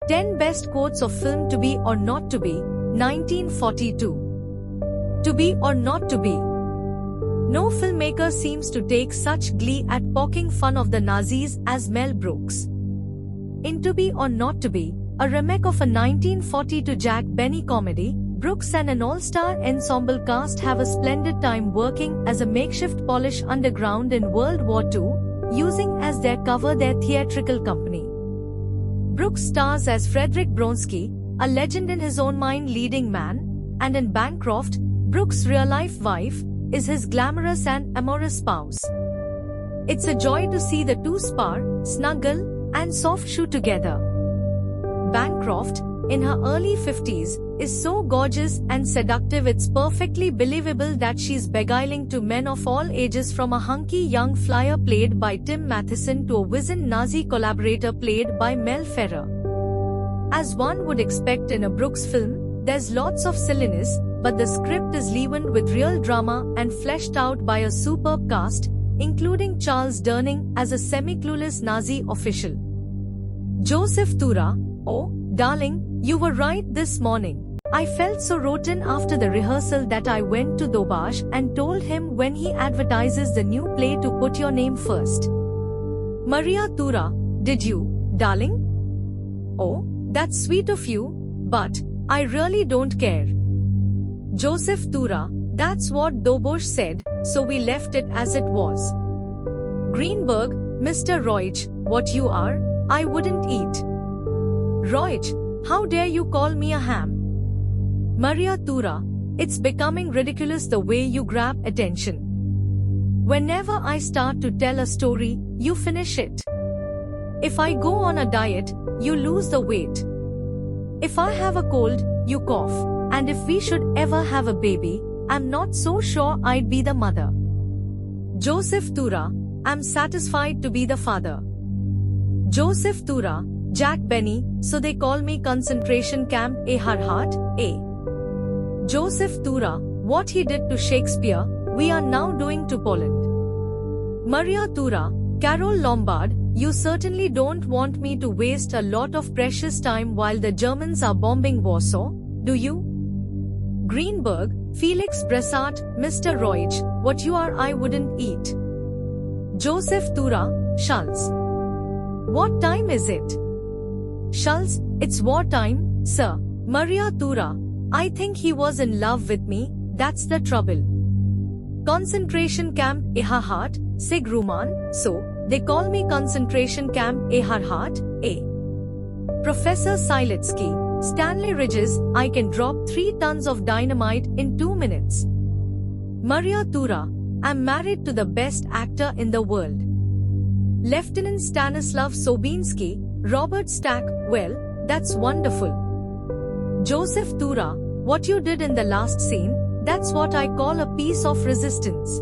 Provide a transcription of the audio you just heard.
10 Best Quotes of Film To Be or Not to Be, 1942. To be or not to be. No filmmaker seems to take such glee at poking fun of the Nazis as Mel Brooks. In To Be or Not to Be, a remake of a 1942 Jack Benny comedy, Brooks and an all-star ensemble cast have a splendid time working as a makeshift Polish underground in World War II, using as their cover their theatrical company. Brooks stars as Frederick Bronski, a legend in his own mind leading man, and in Bancroft, Brooks' real-life wife is his glamorous and amorous spouse. It's a joy to see the two spar, snuggle, and soft shoe together. Bancroft, in her early 50s, is so gorgeous and seductive it's perfectly believable that she's beguiling to men of all ages, from a hunky young flyer played by Tim Matheson to a wizened Nazi collaborator played by Mel Ferrer. As one would expect in a Brooks film, there's lots of silliness, but the script is leavened with real drama and fleshed out by a superb cast, including Charles Durning as a semi-clueless Nazi official. Joseph Tura, oh, darling, you were right this morning. I felt so rotten after the rehearsal that I went to Dobash and told him when he advertises the new play to put your name first. Maria Tura, did you, darling? Oh, that's sweet of you, but I really don't care. Joseph Tura, that's what Dobosh said, so we left it as it was. Greenberg, Mr. Roig, what you are, I wouldn't eat. Roig, how dare you call me a ham? Maria Tura, it's becoming ridiculous the way you grab attention. Whenever I start to tell a story, you finish it. If I go on a diet, you lose the weight. If I have a cold, you cough. And if we should ever have a baby, I'm not so sure I'd be the mother. Joseph Tura, I'm satisfied to be the father. Joseph Tura, Jack Benny, so they call me concentration camp Ehrhardt, eh? Joseph Tura, what he did to Shakespeare, we are now doing to Poland. Maria Tura, Carol Lombard, you certainly don't want me to waste a lot of precious time while the Germans are bombing Warsaw, do you? Greenberg, Felix Bressart, Mr. Roig, what you are I wouldn't eat. Joseph Tura, Schulz. What time is it? Schulz, it's wartime, sir. Maria Tura, I think he was in love with me, that's the trouble. Concentration camp Ehrhardt, Sig Ruman, so they call me concentration camp Ehrhardt, eh? Professor Siletsky, Stanley Ridges, I can drop 3 tons of dynamite in 2 minutes. Maria Tura, I'm married to the best actor in the world. Lieutenant Stanislav Sobinsky, Robert Stack, well, that's wonderful. Joseph Tura, what you did in the last scene, that's what I call a piece of resistance.